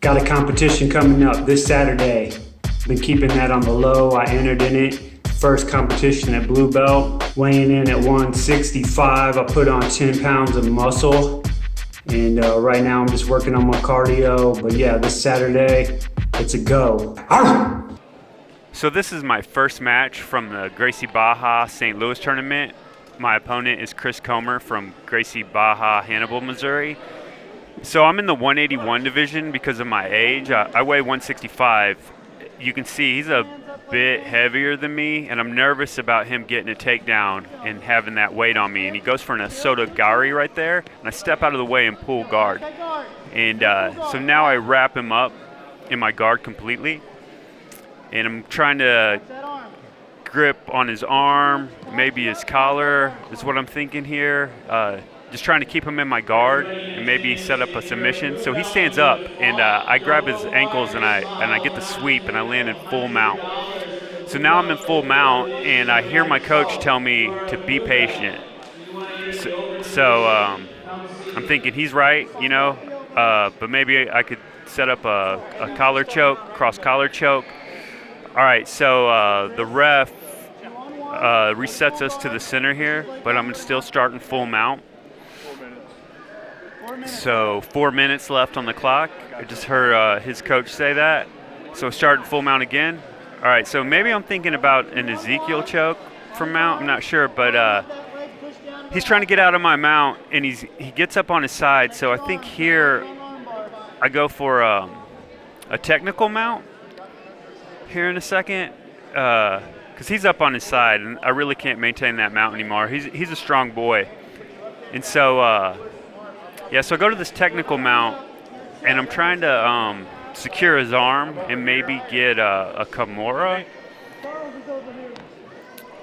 Got a competition coming up this Saturday. Been keeping that on the low. I entered in it. First competition at Blue Belt, weighing in at 165. I put on 10 pounds of muscle. And right now I'm just working on my cardio. But yeah, this Saturday, it's a go. Arr! So this is my first match from the Gracie Barra St. Louis tournament. My opponent is Chris Comer from Gracie Barra, Hannibal, Missouri. So I'm in the 181 division because of my age. I weigh 165. You can see he's a bit heavier than me, and I'm nervous about him getting a takedown and having that weight on me. And he goes for an Asoto Gari right there, and I step out of the way and pull guard. And so now I wrap him up in my guard completely, and I'm trying to grip on his arm, maybe his collar is what I'm thinking here. Just trying to keep him in my guard and maybe set up a submission. So he stands up, and I grab his ankles and I get the sweep and I land in full mount. So now I'm in full mount, and I hear my coach tell me to be patient. So I'm thinking he's right, but maybe I could set up a collar choke, cross collar choke. All right, so the ref resets us to the center here, but I'm still starting full mount. So 4 minutes left on the clock. I just heard his coach say that. So starting full mount again. All right, so maybe I'm thinking about an Ezekiel choke from mount. I'm not sure, but he's trying to get out of my mount, and he gets up on his side. So I think here I go for a technical mount here in a second, because he's up on his side, and I really can't maintain that mount anymore. He's a strong boy, and so so I go to this technical mount, and I'm trying to secure his arm and maybe get a Kimura.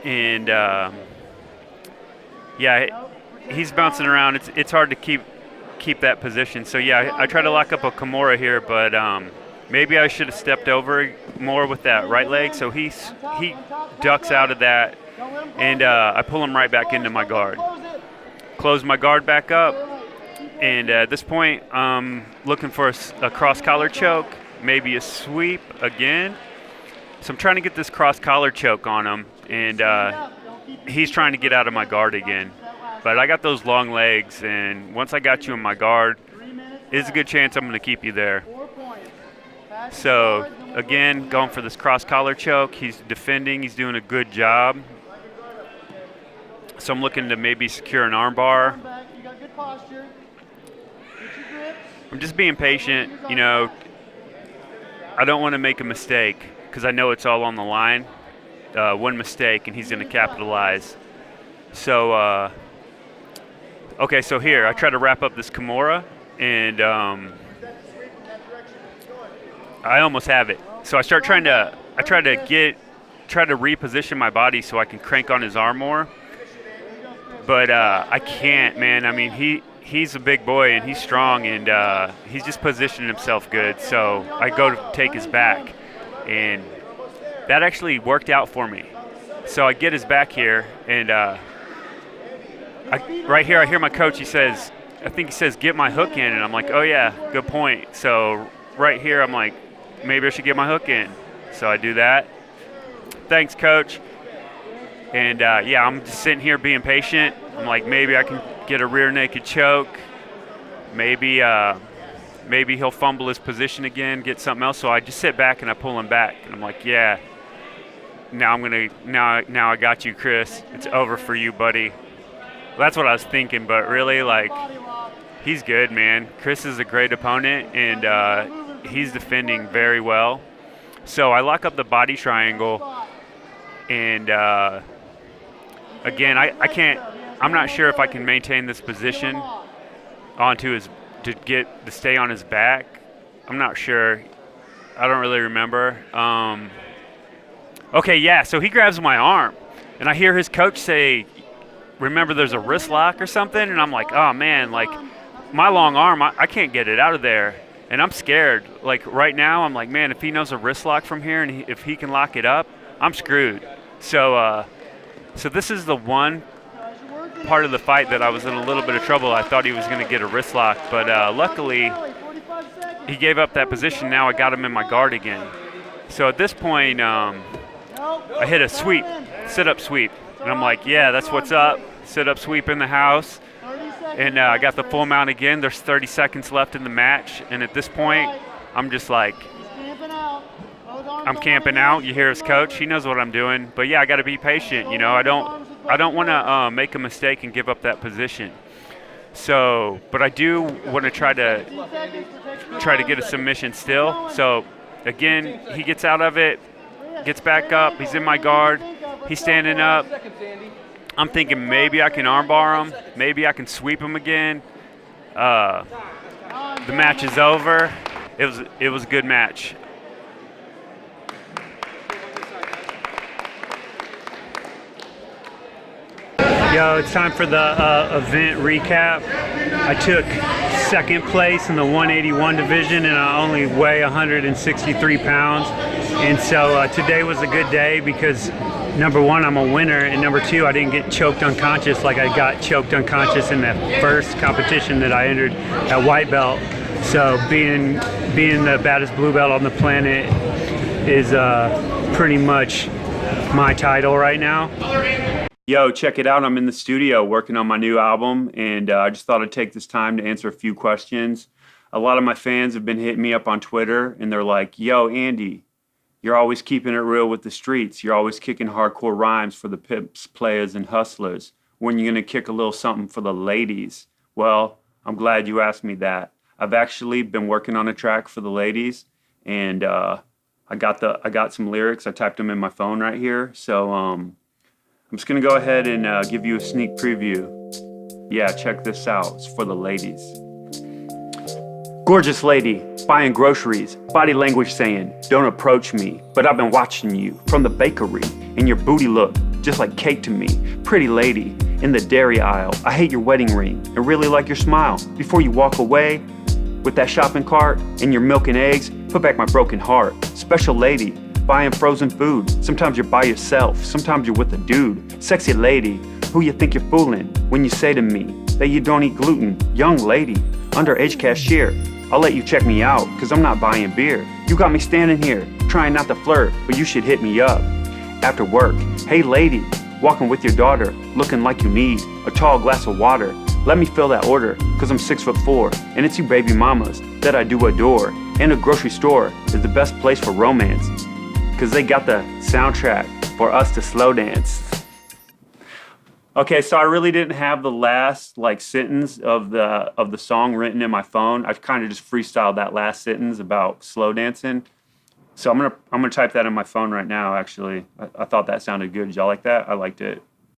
And he's bouncing around. It's hard to keep that position. So yeah, I try to lock up a Kimura here, but maybe I should have stepped over more with that right leg. So he ducks out of that, and I pull him right back into my guard. Close my guard back up. And at this point, I'm looking for a cross-collar choke, maybe a sweep again. So I'm trying to get this cross-collar choke on him, and he's trying to get out of my guard again. But I got those long legs, and once I got you in my guard, there's a good chance I'm going to keep you there. So, again, going for this cross-collar choke. He's defending. He's doing a good job. So I'm looking to maybe secure an armbar. I'm just being patient, I don't want to make a mistake because I know it's all on the line. One mistake and he's going to capitalize. So, okay, so here, I try to wrap up this Kimura, and I almost have it. So I try to reposition my body so I can crank on his arm more. But I can't, man. I mean, he's a big boy, and he's strong, and he's just positioning himself good. So I go to take his back, and that actually worked out for me. So I get his back here, and right here I hear my coach. He says, get my hook in, and I'm like, oh yeah, good point. So right here I'm like, maybe I should get my hook in. So I do that. Thanks, coach. And I'm just sitting here being patient. I'm like, maybe I can get a rear naked choke. Maybe he'll fumble his position again, get something else. So I just sit back and I pull him back. And I'm like, yeah, now I got you, Chris. It's over for you, buddy. Well, that's what I was thinking, but really, he's good, man. Chris is a great opponent, and he's defending very well. So I lock up the body triangle, and again, I'm not sure if I can maintain this position to stay on his back. I'm not sure. I don't really remember. Okay, yeah, so he grabs my arm, and I hear his coach say, remember there's a wrist lock or something? And I'm like, oh man, my long arm, I can't get it out of there. And I'm scared. Right now, I'm like, man, if he knows a wrist lock from here, and if he can lock it up, I'm screwed. So this is the one part of the fight that I was in a little bit of trouble. I thought he was going to get a wrist lock, but luckily he gave up that position. Now I got him in my guard again. So at this point, I hit a sweep, sit-up sweep. And I'm like, yeah, that's what's up. Sit-up sweep in the house. And I got the full mount again. There's 30 seconds left in the match. And at this point, I'm just like, I'm camping out. You hear his coach. He knows what I'm doing. But, yeah, I got to be patient. You know, I don't want to make a mistake and give up that position. So, but I do want to try to get a submission still. So, again, he gets out of it, gets back up. He's in my guard. He's standing up. I'm thinking maybe I can armbar him. Maybe I can sweep him again. The match is over. It was a good match. Yo, it's time for the event recap. I took second place in the 181 division and I only weigh 163 pounds. And so today was a good day because number one, I'm a winner, and number two, I didn't get choked unconscious like I got choked unconscious in that first competition that I entered at white belt. So being the baddest blue belt on the planet is pretty much my title right now. Yo, check it out. I'm in the studio working on my new album, and I just thought I'd take this time to answer a few questions. A lot of my fans have been hitting me up on Twitter, and they're like, yo, Andy, you're always keeping it real with the streets. You're always kicking hardcore rhymes for the pimps, players, and hustlers. When you gonna kick a little something for the ladies? Well, I'm glad you asked me that. I've actually been working on a track for the ladies, and I got some lyrics. I typed them in my phone right here. So I'm just gonna go ahead and give you a sneak preview. Yeah, check this out. It's for the ladies. Gorgeous lady, buying groceries, body language saying, don't approach me, but I've been watching you from the bakery, and your booty look just like cake to me. Pretty lady, in the dairy aisle, I hate your wedding ring and really like your smile. Before you walk away with that shopping cart and your milk and eggs, put back my broken heart. Special lady, buying frozen food. Sometimes you're by yourself, sometimes you're with a dude. Sexy lady, who you think you're fooling when you say to me that you don't eat gluten. Young lady, underage cashier, I'll let you check me out, cause I'm not buying beer. You got me standing here, trying not to flirt, but you should hit me up after work. Hey lady, walking with your daughter, looking like you need a tall glass of water. Let me fill that order, cause I'm 6'4", and it's you baby mamas that I do adore. And a grocery store is the best place for romance, cause they got the soundtrack for us to slow dance. Okay, so I really didn't have the last sentence of the song written in my phone. I kind of just freestyled that last sentence about slow dancing. So I'm gonna type that in my phone right now. Actually, I thought that sounded good. Did y'all like that? I liked it.